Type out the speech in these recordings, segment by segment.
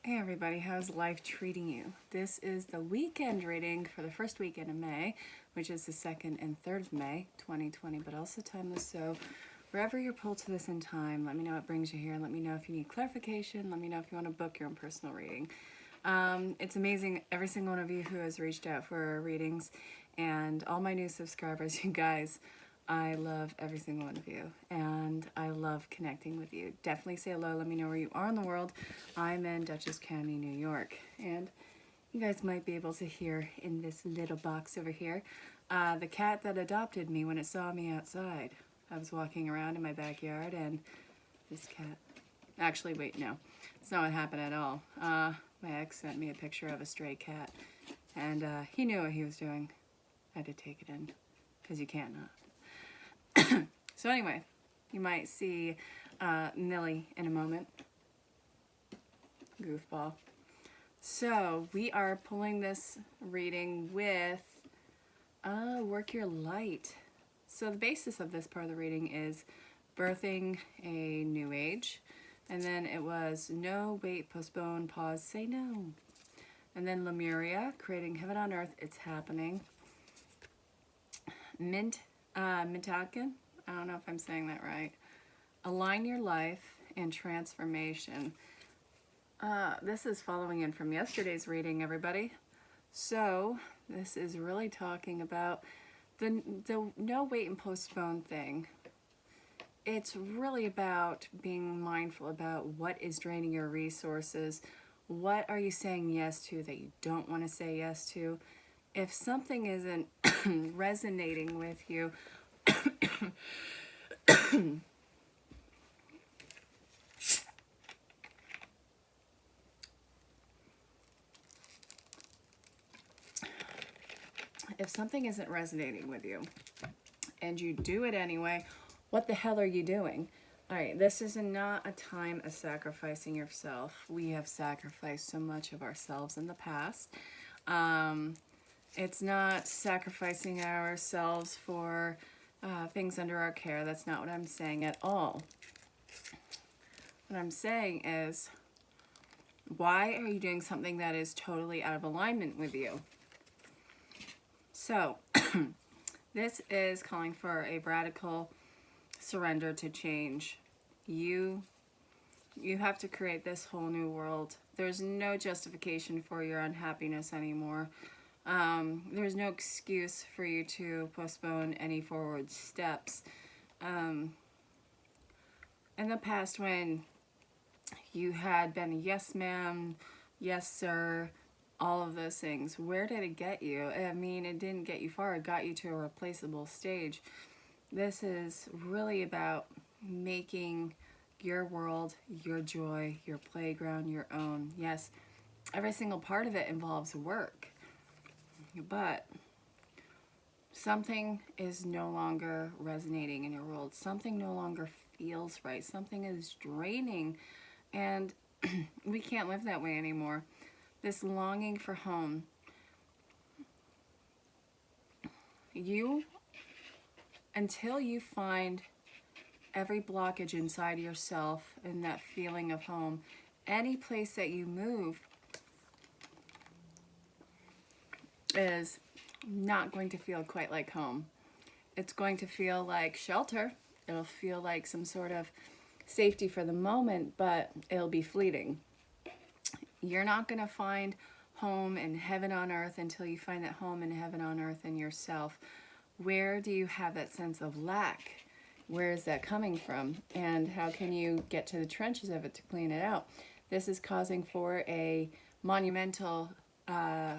Hey everybody, how's life treating you? This is the weekend reading for the first weekend of May, which is the 2nd and 3rd of May, 2020, but also timeless. So wherever you're pulled to this in time, let me know what brings you here. Let me know if you need clarification. Let me know if you want to book your own personal reading. It's amazing, every single one of you who has reached out for readings, and all my new subscribers, you guys. I love every single one of you, and I love connecting with you. Definitely say hello. Let me know where you are in the world. I'm in Dutchess County, New York, and you guys might be able to hear in this little box over here the cat that adopted me when it saw me outside. I was walking around in my backyard, and this cat... Actually, wait, no. It's not what happened at all. My ex sent me a picture of a stray cat, and he knew what he was doing. I had to take it in, because you can't not. So anyway, you might see Millie in a moment. Goofball. So we are pulling this reading with Work Your Light. So the basis of this part of the reading is birthing a new age. And then it was no, wait, postpone, pause, say no. And then Lemuria, creating heaven on earth, it's happening. Mintaken, I don't know if I'm saying that right. Align your life and transformation. This is following in from yesterday's reading, everybody. So this is really talking about the no, wait, and postpone thing. It's really about being mindful about what is draining your resources. What are you saying yes to that you don't want to say yes to? If something isn't resonating with you, if something isn't resonating with you and you do it anyway, what the hell are you doing? All right, this is not a time of sacrificing yourself. We have sacrificed so much of ourselves in the past. It's not sacrificing ourselves for things under our care. That's not what I'm saying at all. What I'm saying is, why are you doing something that is totally out of alignment with you? So, this is calling for a radical surrender to change. You have to create this whole new world. There's no justification for your unhappiness anymore. There's no excuse for you to postpone any forward steps. In the past, when you had been a yes ma'am, yes sir, all of those things, where did it get you? I mean, it didn't get you far. It got you to a replaceable stage. This is really about making your world, your joy, your playground, your own. Yes, every single part of it involves work. But something is no longer resonating in your world. Something no longer feels right. Something is draining. And we can't live that way anymore. This longing for home. Until you find every blockage inside yourself and that feeling of home, any place that you move is not going to feel quite like home. It's going to feel like shelter. It'll feel like some sort of safety for the moment, but it'll be fleeting. You're not going to find home and heaven on earth until you find that home and heaven on earth in yourself. Where do you have that sense of lack? Where is that coming from? And how can you get to the trenches of it to clean it out? This is causing for a monumental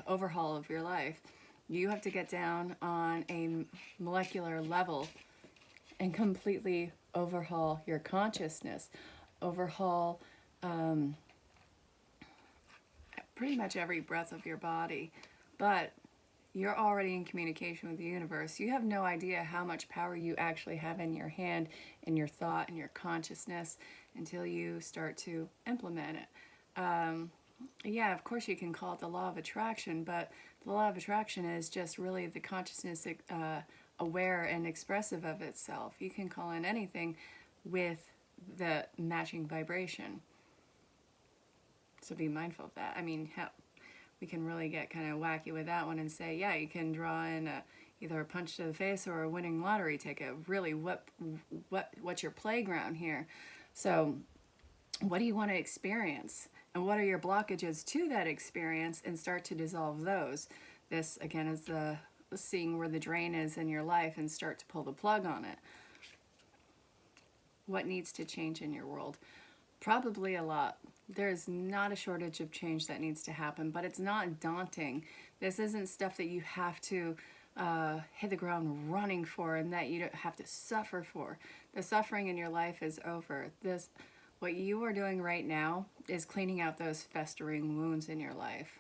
overhaul of your life. You have to get down on a molecular level and completely overhaul your consciousness, overhaul pretty much every breath of your body. But you're already in communication with the universe. You have no idea how much power you actually have in your hand, in your thought, in your consciousness, until you start to implement it. Yeah, of course you can call it the law of attraction, but the law of attraction is just really the consciousness aware and expressive of itself. You can call in anything with the matching vibration. So be mindful of that. I mean, how we can really get kind of wacky with that one and say, yeah, you can draw in either a punch to the face or a winning lottery ticket. Really, what's your playground here? So what do you want to experience? And what are your blockages to that experience, and start to dissolve those. This, again, is the seeing where the drain is in your life and start to pull the plug on it. What needs to change in your world? Probably a lot. There's not a shortage of change that needs to happen, but it's not daunting. This isn't stuff that you have to hit the ground running for and that you don't have to suffer for. The suffering in your life is over. What you are doing right now is cleaning out those festering wounds in your life.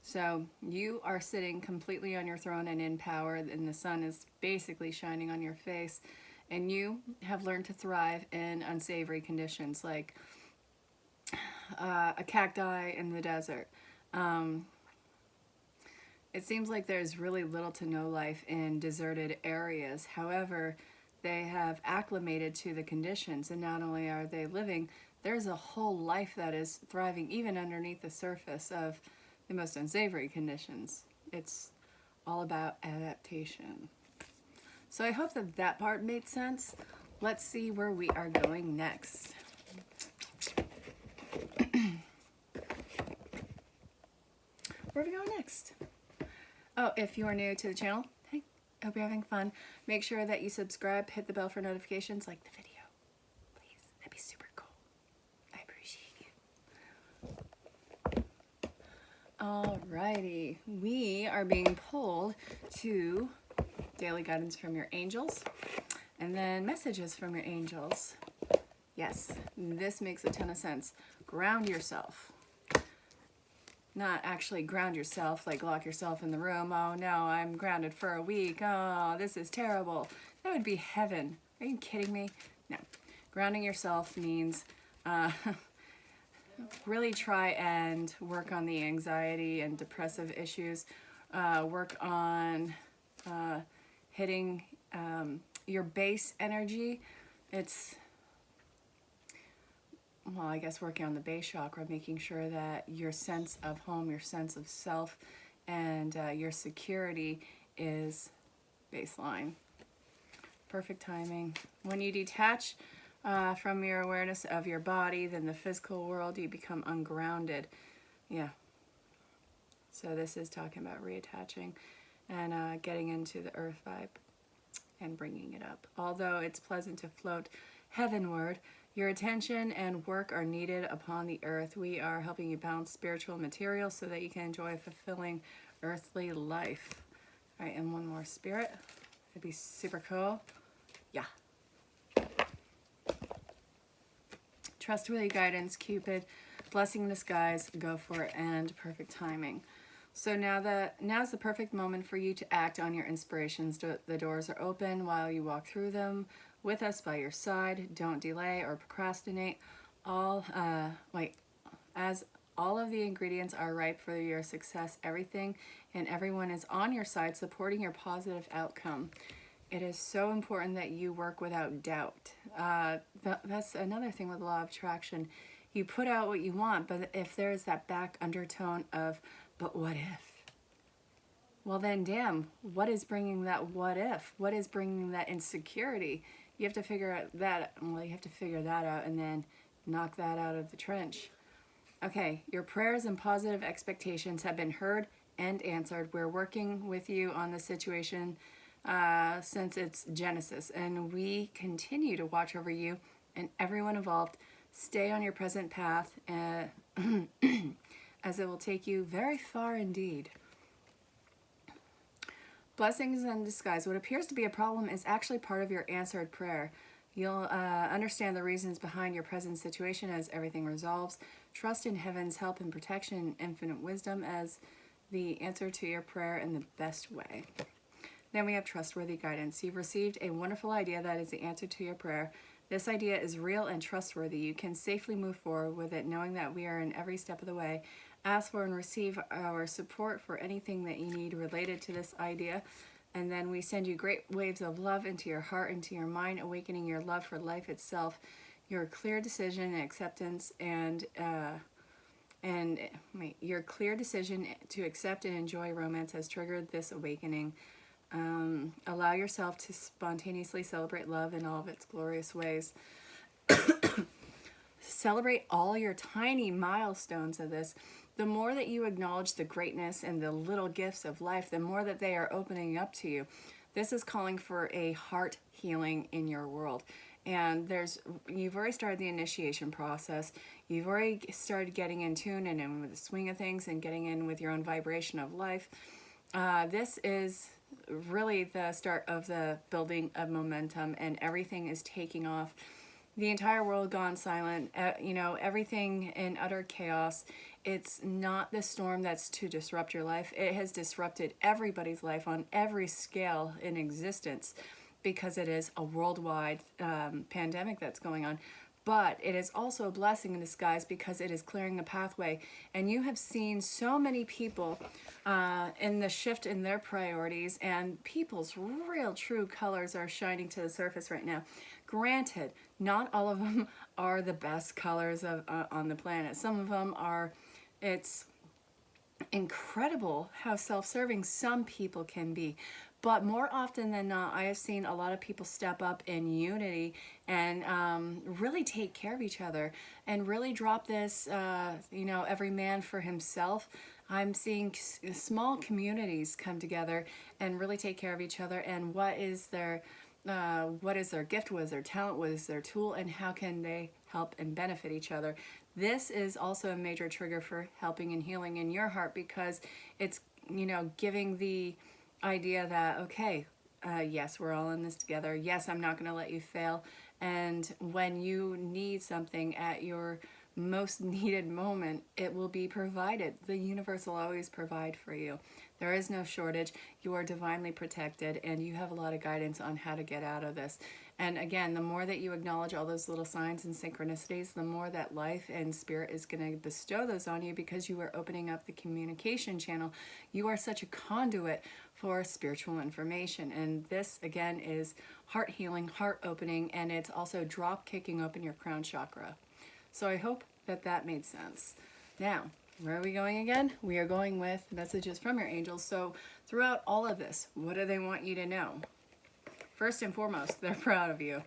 So you are sitting completely on your throne and in power, and the sun is basically shining on your face, and you have learned to thrive in unsavory conditions like a cacti in the desert. It seems like there's really little to no life in deserted areas. However, they have acclimated to the conditions, and not only are they living, there's a whole life that is thriving even underneath the surface of the most unsavory conditions. It's all about adaptation. So I hope that that part made sense. Let's see where we are going next. Where are we going next? Oh, if you are new to the channel, hey, hope you're having fun. Make sure that you subscribe, hit the bell for notifications, like the video. Please, that'd be super cool. I appreciate you. Alrighty, we are being pulled to daily guidance from your angels, and then messages from your angels. Yes, this makes a ton of sense. Ground yourself. Not actually ground yourself, like lock yourself in the room. Oh no, I'm grounded for a week. Oh, this is terrible. That would be heaven. Are you kidding me? No. Grounding yourself means really try and work on the anxiety and depressive issues. Work on hitting your base energy. It's, well, I guess working on the base chakra, making sure that your sense of home, your sense of self, and your security is baseline. Perfect timing. When you detach from your awareness of your body, then the physical world, you become ungrounded. Yeah. So this is talking about reattaching and getting into the earth vibe and bringing it up. Although it's pleasant to float heavenward, your attention and work are needed upon the earth. We are helping you balance spiritual material so that you can enjoy a fulfilling earthly life. All right, and one more spirit. It'd be super cool. Yeah. Trustworthy guidance, Cupid, blessing in disguise, go for it, and perfect timing. So now's the perfect moment for you to act on your inspirations. The doors are open while you walk through them with us by your side. Don't delay or procrastinate. As all of the ingredients are ripe for your success, everything and everyone is on your side supporting your positive outcome. It is so important that you work without doubt. That's another thing with the law of attraction. You put out what you want, but if there's that back undertone of, but what if? Well then, damn, what is bringing that what if? What is bringing that insecurity? You have to figure out that, well, you have to figure that out and then knock that out of the trench. Okay, your prayers and positive expectations have been heard and answered. We're working with you on the situation since its genesis, and we continue to watch over you and everyone involved. Stay on your present path as it will take you very far indeed. Blessings in disguise. What appears to be a problem is actually part of your answered prayer. You'll understand the reasons behind your present situation as everything resolves. Trust in heaven's help and protection and infinite wisdom as the answer to your prayer in the best way. Then we have trustworthy guidance. You've received a wonderful idea that is the answer to your prayer. This idea is real and trustworthy. You can safely move forward with it, knowing that we are in every step of the way. Ask for and receive our support for anything that you need related to this idea. And then we send you great waves of love into your heart, into your mind, awakening your love for life itself, your clear decision and acceptance, and and your clear decision to accept and enjoy romance has triggered this awakening. Allow yourself to spontaneously celebrate love in all of its glorious ways. Celebrate all your tiny milestones of this. The more that you acknowledge the greatness and the little gifts of life, the more that they are opening up to you. This is calling for a heart healing in your world. And you've already started the initiation process. You've already started getting in tune and in with the swing of things and getting in with your own vibration of life. This is really the start of the building of momentum, and everything is taking off. The entire world gone silent, everything in utter chaos. It's not the storm that's to disrupt your life. It has disrupted everybody's life on every scale in existence, because it is a worldwide pandemic that's going on. But it is also a blessing in disguise, because it is clearing a pathway. And you have seen so many people in the shift in their priorities, and people's real true colors are shining to the surface right now. Granted, not all of them are the best colors on the planet. Some of them are, it's incredible how self-serving some people can be. But more often than not, I have seen a lot of people step up in unity and really take care of each other and really drop this, every man for himself. I'm seeing small communities come together and really take care of each other. And what is their gift, what is their talent, what is their tool, and how can they help and benefit each other. This is also a major trigger for helping and healing in your heart, because it's, giving the idea that, okay, yes, we're all in this together. Yes, I'm not going to let you fail. And when you need something at your most needed moment, it will be provided. The universe will always provide for you. There is no shortage. You are divinely protected, and you have a lot of guidance on how to get out of this. And again, the more that you acknowledge all those little signs and synchronicities, the more that life and spirit is going to bestow those on you, because you are opening up the communication channel. You are such a conduit for spiritual information. And this, again, is heart healing, heart opening, and it's also drop kicking open your crown chakra. So I hope that made sense. Now, where are we going again? We are going with messages from your angels. So throughout all of this, what do they want you to know? First and foremost, they're proud of you.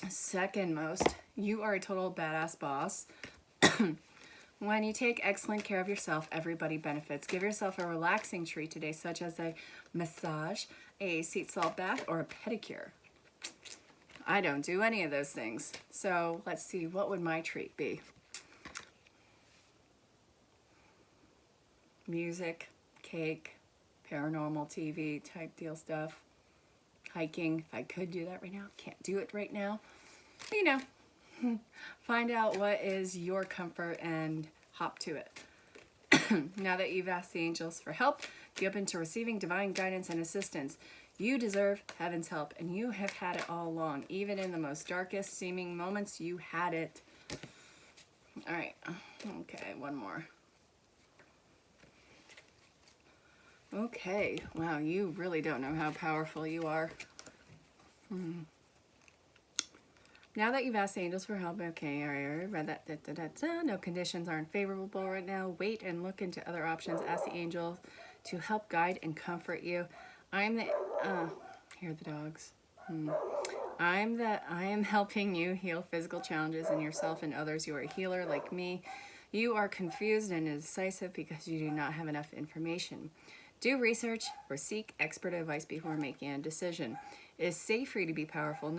Second most, you are a total badass boss. When you take excellent care of yourself, everybody benefits. Give yourself a relaxing treat today, such as a massage, a sea salt bath, or a pedicure. I don't do any of those things. So let's see, what would my treat be? Music, cake, paranormal TV type deal stuff. Hiking, if I could do that right now. Can't do it right now. But, find out what is your comfort and hop to it. Now that you've asked the angels for help, be open to receiving divine guidance and assistance. You deserve heaven's help, and you have had it all along. Even in the most darkest seeming moments, you had it. All right. Okay, one more. Okay. Wow, you really don't know how powerful you are. Now that you've asked the angels for help, okay, I already read that. No conditions aren't favorable right now. Wait and look into other options. Ask the angel to help guide and comfort you. Here are the dogs. I am helping you heal physical challenges in yourself and others. You are a healer like me. You are confused and indecisive because you do not have enough information. Do research or seek expert advice before making a decision. It is safe for you to be powerful.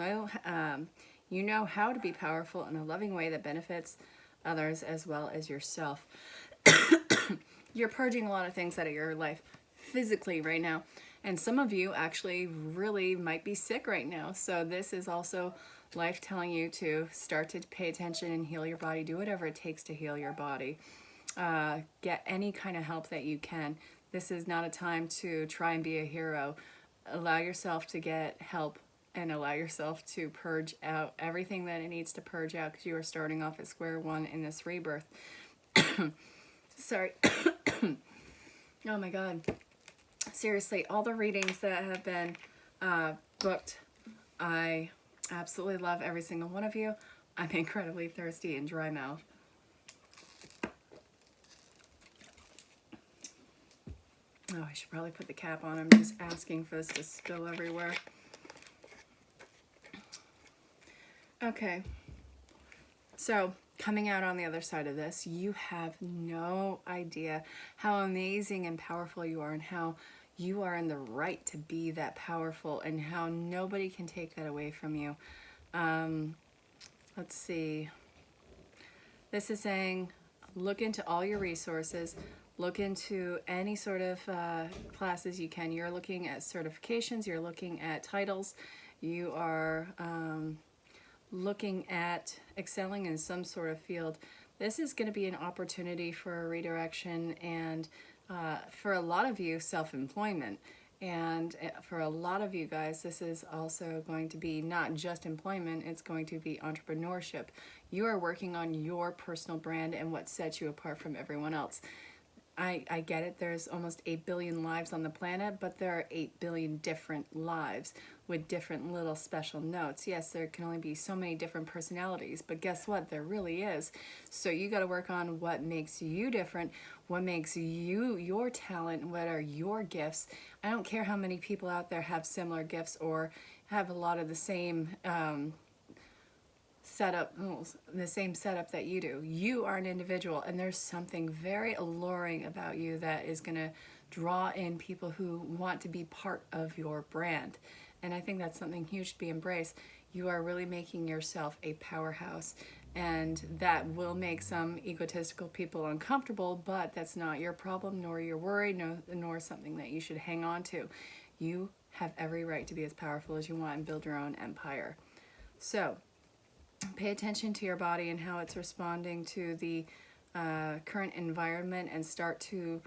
You know how to be powerful in a loving way that benefits others as well as yourself. You're purging a lot of things out of your life physically right now. And some of you actually really might be sick right now. So this is also life telling you to start to pay attention and heal your body. Do whatever it takes to heal your body. Get any kind of help that you can. This is not a time to try and be a hero. Allow yourself to get help and allow yourself to purge out everything that it needs to purge out, because you are starting off at square one in this rebirth. Sorry. Oh my God. Seriously, all the readings that have been booked, I absolutely love every single one of you. I'm incredibly thirsty and dry mouth. Oh, I should probably put the cap on. I'm just asking for this to spill everywhere. Okay. So, coming out on the other side of this, you have no idea how amazing and powerful you are, and how you are in the right to be that powerful, and how nobody can take that away from you. Let's see. This is saying, look into all your resources, look into any sort of classes you can. You're looking at certifications, you're looking at titles, you are looking at excelling in some sort of field. This is going to be an opportunity for a redirection, and for a lot of you, self-employment. And for a lot of you guys, this is also going to be not just employment, it's going to be entrepreneurship. You are working on your personal brand and what sets you apart from everyone else. I get it, there's almost 8 billion lives on the planet, but there are 8 billion different lives with different little special notes. Yes, there can only be so many different personalities, but guess what? There really is. So you got to work on what makes you different, what makes you your talent, what are your gifts. I don't care how many people out there have similar gifts or have a lot of the same the same setup that you do. You are an individual, and there's something very alluring about you that is going to draw in people who want to be part of your brand. And I think that's something huge to be embraced. You are really making yourself a powerhouse, and that will make some egotistical people uncomfortable, but that's not your problem, nor your worry, nor something that you should hang on to. You have every right to be as powerful as you want and build your own empire. So pay attention to your body and how it's responding to the current environment, and start to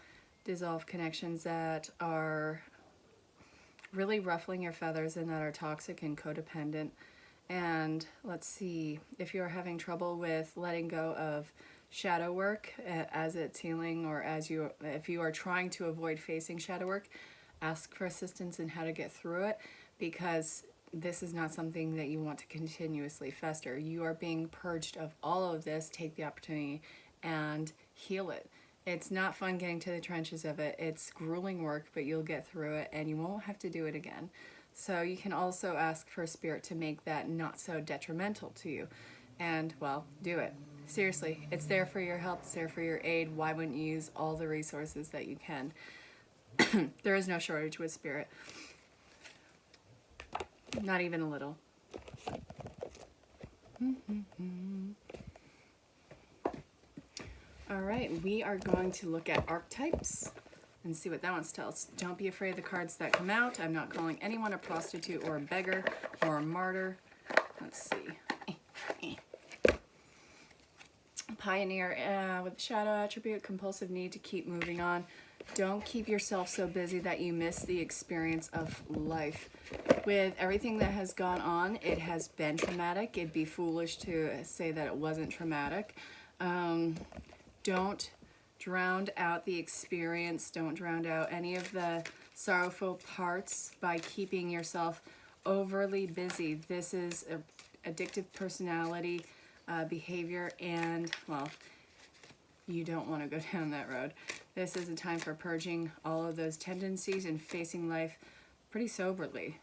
dissolve connections that are really ruffling your feathers and that are toxic and codependent. And let's see, if you're having trouble with letting go of shadow work as it's healing, or if you are trying to avoid facing shadow work, ask for assistance in how to get through it, because this is not something that you want to continuously fester. You are being purged of all of this. Take the opportunity and heal it. It's not fun getting to the trenches of it. It's grueling work, but you'll get through it and you won't have to do it again. So you can also ask for Spirit to make that not so detrimental to you. And, well, do it. Seriously, it's there for your help. It's there for your aid. Why wouldn't you use all the resources that you can? There is no shortage with Spirit. Not even a little. All right, we are going to look at archetypes and see what that wants to tell us. Don't be afraid of the cards that come out. I'm not calling anyone a prostitute or a beggar or a martyr. Let's see. Pioneer with the shadow attribute, compulsive need to keep moving on. Don't keep yourself so busy that you miss the experience of life. With everything that has gone on, it has been traumatic. It'd be foolish to say that it wasn't traumatic. Don't drown out the experience. Don't drown out any of the sorrowful parts by keeping yourself overly busy. This is a addictive personality behavior, and, well, you don't want to go down that road. This is a time for purging all of those tendencies and facing life pretty soberly.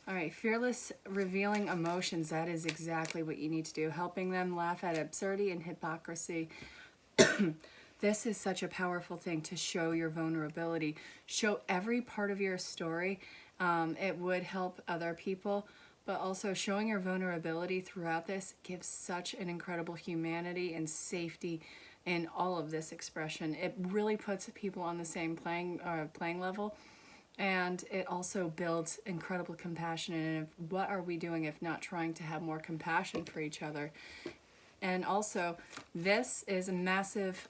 All right, fearless revealing emotions. That is exactly what you need to do. Helping them laugh at absurdity and hypocrisy. This is such a powerful thing, to show your vulnerability. Show every part of your story. It would help other people, but also showing your vulnerability throughout this gives such an incredible humanity and safety in all of this expression. It really puts people on the same playing level, and it also builds incredible compassion. And what are we doing if not trying to have more compassion for each other? And also, this is a massive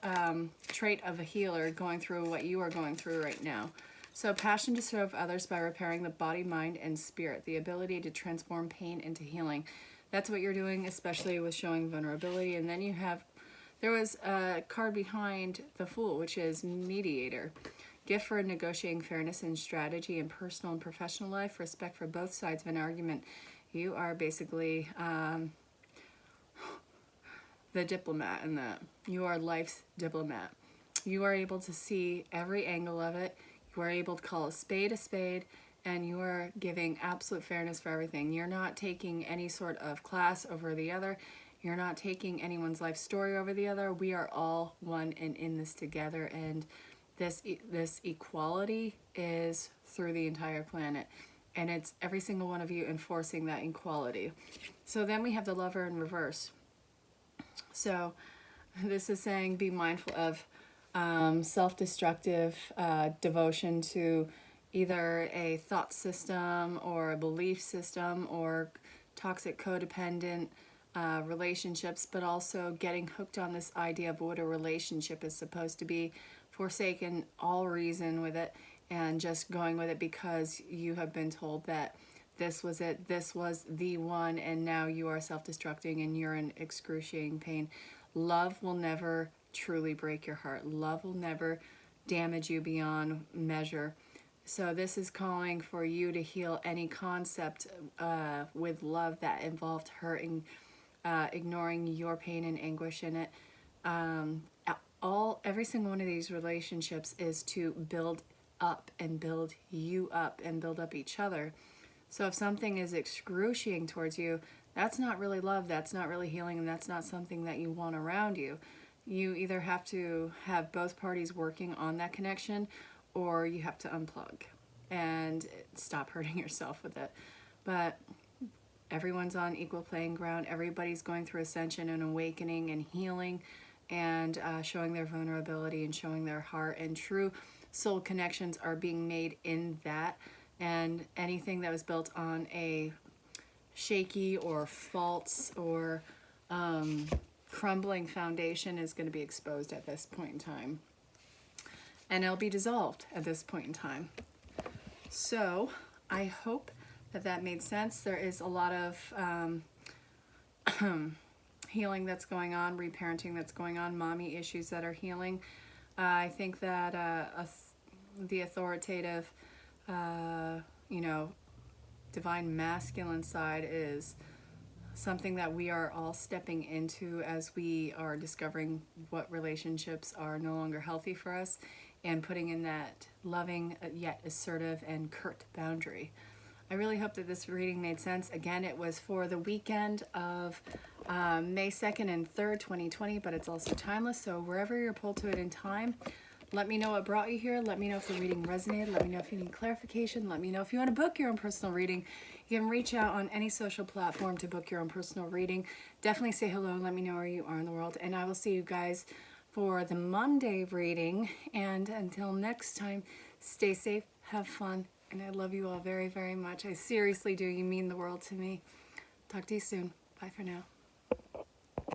trait of a healer, going through what you are going through right now. So passion to serve others by repairing the body, mind, and spirit. The ability to transform pain into healing. That's what you're doing, especially with showing vulnerability. And then there was a card behind the Fool, which is mediator. Gift for negotiating fairness and strategy in personal and professional life. Respect for both sides of an argument. You are basically the diplomat in that. You are life's diplomat. you are able to see every angle of it. You are able to call a spade, and you are giving absolute fairness for everything. You're not taking any sort of class over the other. You're not taking anyone's life story over the other. We are all one and in this together, and this equality is through the entire planet, and it's every single one of you enforcing that equality. So then we have the Lover in reverse. So this is saying be mindful of self-destructive devotion to either a thought system or a belief system or toxic codependent relationships, but also getting hooked on this idea of what a relationship is supposed to be, forsaken all reason with it, and just going with it because you have been told that this was it, this was the one, and now you are self-destructing and you're in excruciating pain. Love will never truly break your heart. Love will never damage you beyond measure. So this is calling for you to heal any concept with love that involved hurting, ignoring your pain and anguish in it. Every single one of these relationships is to build up and build you up and build up each other. So if something is excruciating towards you, that's not really love, that's not really healing, and that's not something that you want around you. You either have to have both parties working on that connection, or you have to unplug and stop hurting yourself with it. But everyone's on equal playing ground. Everybody's going through ascension and awakening and healing, and showing their vulnerability and showing their heart, and true soul connections are being made in that. And anything that was built on a shaky or false or crumbling foundation is going to be exposed at this point in time, and it'll be dissolved at this point in time. So I hope that that made sense. There is a lot of healing that's going on, reparenting that's going on, mommy issues that are healing. I think that the authoritative, divine masculine side is something that we are all stepping into as we are discovering what relationships are no longer healthy for us, and putting in that loving yet assertive and curt boundary. I really hope that this reading made sense. Again, it was for the weekend of May 2nd and 3rd, 2020, but it's also timeless. So wherever you're pulled to it in time, let me know what brought you here. Let me know if the reading resonated. Let me know if you need clarification. Let me know if you want to book your own personal reading. You can reach out on any social platform to book your own personal reading. Definitely say hello and let me know where you are in the world. And I will see you guys for the Monday reading. And until next time, stay safe, have fun, and I love you all very, very much. I seriously do. You mean the world to me. Talk to you soon. Bye for now.